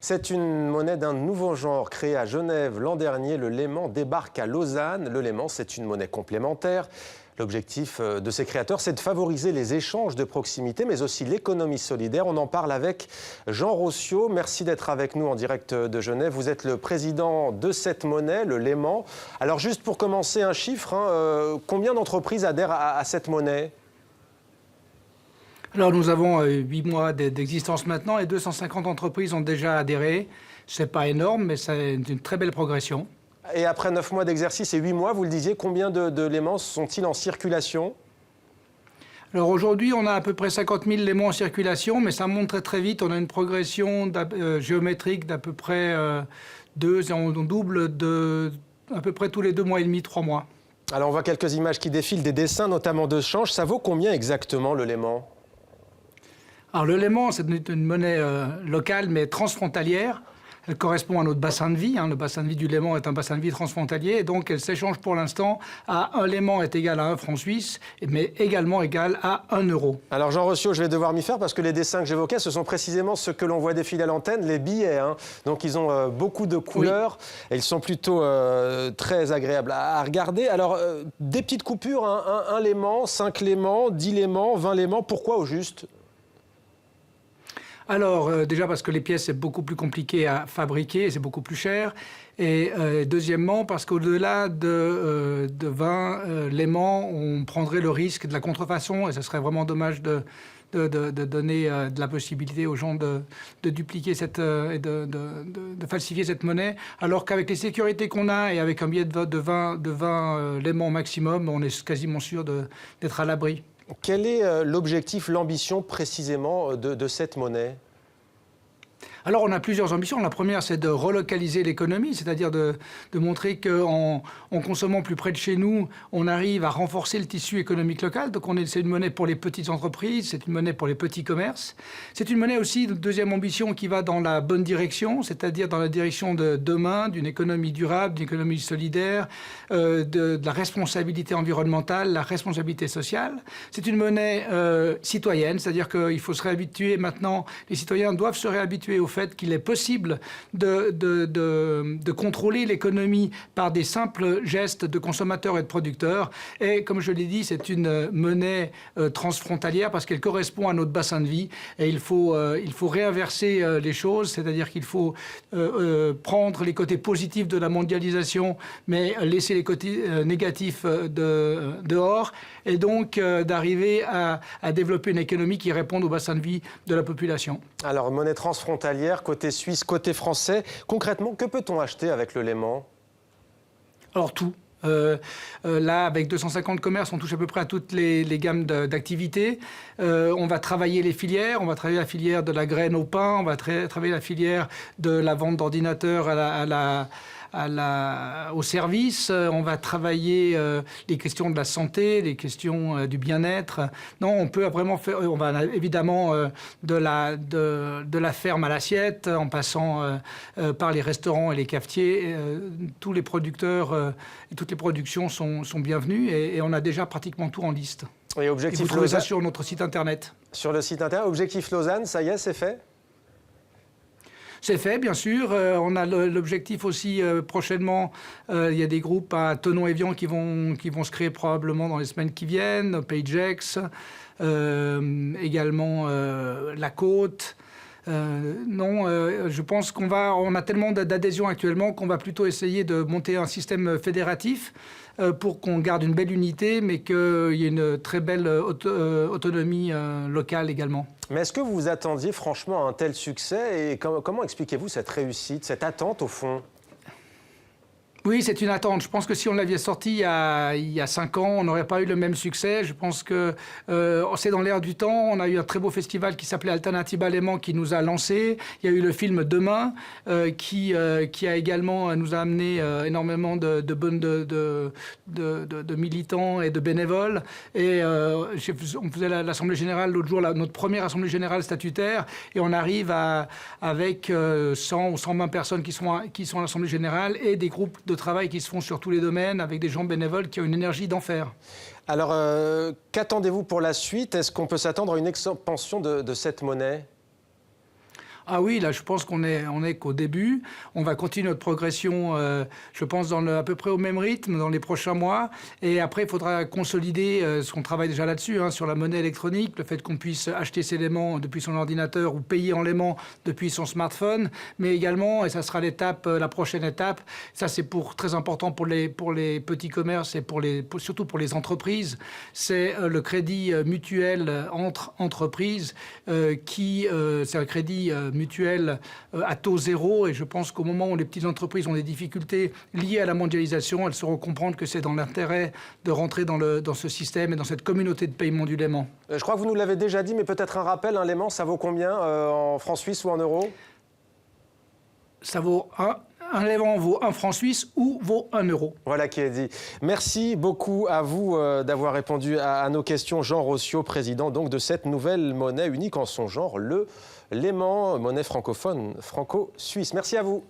C'est une monnaie d'un nouveau genre créée à Genève l'an dernier. Le Léman débarque à Lausanne. Le Léman, c'est une monnaie complémentaire. L'objectif de ses créateurs, c'est de favoriser les échanges de proximité, mais aussi l'économie solidaire. On en parle avec Jean Rossiot. Merci d'être avec nous en direct de Genève. Vous êtes le président de cette monnaie, le Léman. Alors juste pour commencer, un chiffre, combien d'entreprises adhèrent à cette monnaie ? Alors nous avons 8 mois d'existence maintenant et 250 entreprises ont déjà adhéré. Ce n'est pas énorme, mais c'est une très belle progression. Et après 9 mois d'exercice et 8 mois, vous le disiez, combien de Lémans sont-ils en circulation ? Alors aujourd'hui, on a à peu près 50 000 Lémans en circulation, mais ça monte très très vite. On a une progression géométrique d'à peu près 2, on double à peu près tous les 2 mois et demi, 3 mois. Alors on voit quelques images qui défilent, des dessins notamment de change. Ça vaut combien exactement le Léman ? Alors le Léman, c'est une monnaie locale mais transfrontalière. Elle correspond à notre bassin de vie. Le bassin de vie du Léman est un bassin de vie transfrontalier. Et donc elle s'échange pour l'instant à 1 Léman est égal à 1 franc suisse, mais également égal à 1 euro. Alors Jean Rossiot, je vais devoir m'y faire parce que les dessins que j'évoquais, ce sont précisément ce que l'on voit défiler à l'antenne, les billets. Donc ils ont beaucoup de couleurs et ils sont plutôt très agréables à regarder. Alors des petites coupures, 1 Léman, 5 Lémans, 10 Lémans, 20 Lémans, pourquoi au juste ? Alors, déjà parce que les pièces, c'est beaucoup plus compliqué à fabriquer et c'est beaucoup plus cher. Et deuxièmement, parce qu'au-delà de 20 Lémans, on prendrait le risque de la contrefaçon et ce serait vraiment dommage de donner de la possibilité aux gens de dupliquer et de falsifier cette monnaie, alors qu'avec les sécurités qu'on a et avec un billet de 20 Lémans maximum, on est quasiment sûr d'être à l'abri. Quel est l'objectif, l'ambition précisément de cette monnaie ? Alors, on a plusieurs ambitions. La première, c'est de relocaliser l'économie, c'est-à-dire de montrer qu'en consommant plus près de chez nous, on arrive à renforcer le tissu économique local. Donc, c'est une monnaie pour les petites entreprises, c'est une monnaie pour les petits commerces. C'est une monnaie aussi, deuxième ambition, qui va dans la bonne direction, c'est-à-dire dans la direction de demain, d'une économie durable, d'une économie solidaire, de la responsabilité environnementale, la responsabilité sociale. C'est une monnaie citoyenne, c'est-à-dire qu'il faut se réhabituer maintenant, les citoyens doivent se réhabituer au fait qu'il est possible de contrôler l'économie par des simples gestes de consommateurs et de producteurs. Et comme je l'ai dit, c'est une monnaie transfrontalière parce qu'elle correspond à notre bassin de vie. Et il faut réinverser les choses, c'est-à-dire qu'il faut prendre les côtés positifs de la mondialisation, mais laisser les côtés négatifs dehors. Et donc d'arriver à développer une économie qui réponde au bassin de vie de la population. Alors, monnaie transfrontalière, côté suisse, côté français. Concrètement, que peut-on acheter avec le Léman ? Alors tout. Là, avec 250 commerces, on touche à peu près à toutes les gammes d'activités. On va travailler les filières. On va travailler la filière de la graine au pain. On va travailler la filière de la vente d'ordinateurs au service. On va travailler les questions de la santé, les questions du bien-être. Non, on peut vraiment faire. On va évidemment de la ferme à l'assiette, en passant par les restaurants et les cafetiers. Tous les producteurs et toutes les productions sont bienvenues et on a déjà pratiquement tout en liste. Et objectif vous trouvez ça sur notre site internet. Sur le site internet, objectif Lausanne, ça y est, c'est fait ? C'est fait, bien sûr. On a l'objectif aussi prochainement. Il y a des groupes à Thonon-Évian qui vont se créer probablement dans les semaines qui viennent. PageX, également La Côte. Je pense qu'on a tellement d'adhésions actuellement qu'on va plutôt essayer de monter un système fédératif pour qu'on garde une belle unité, mais qu'il y ait une très belle autonomie locale également. Mais est-ce que vous vous attendiez franchement à un tel succès et comment expliquez-vous cette réussite, cette attente au fond ? Oui, c'est une attente. Je pense que si on l'avait sorti il y a 5 ans, on n'aurait pas eu le même succès. Je pense que c'est dans l'air du temps. On a eu un très beau festival qui s'appelait Alternativa Léman qui nous a lancé. Il y a eu le film Demain qui a également nous a amené énormément de militants et de bénévoles. Et on faisait l'Assemblée Générale l'autre jour, notre première Assemblée Générale statutaire, et on arrive avec 100 ou 120 personnes qui sont à l'Assemblée Générale et des groupes de travail qui se font sur tous les domaines avec des gens bénévoles qui ont une énergie d'enfer. Alors, qu'attendez-vous pour la suite ? Est-ce qu'on peut s'attendre à une expansion de cette monnaie ? Ah oui, là, je pense qu'on est qu'au début. On va continuer notre progression, je pense, à peu près au même rythme dans les prochains mois. Et après, il faudra consolider ce qu'on travaille déjà là-dessus, hein, sur la monnaie électronique, le fait qu'on puisse acheter ses léments depuis son ordinateur ou payer en léments depuis son smartphone. Mais également, et ça sera la prochaine étape, ça c'est très important pour les petits commerces et surtout pour les entreprises, c'est le crédit mutuel entre entreprises c'est un crédit mutuel à taux zéro. Et je pense qu'au moment où les petites entreprises ont des difficultés liées à la mondialisation, elles sauront comprendre que c'est dans l'intérêt de rentrer dans ce système et dans cette communauté de paiement du léman. Je crois que vous nous l'avez déjà dit, mais peut-être un rappel, un léman, ça vaut combien en francs suisses ou en euros? Ça vaut un léman vaut 1 franc suisse ou vaut 1 euro. Voilà qui est dit. Merci beaucoup à vous d'avoir répondu à nos questions. Jean Rossiot, président donc de cette nouvelle monnaie unique en son genre, le léman, monnaie francophone franco-suisse. Merci à vous.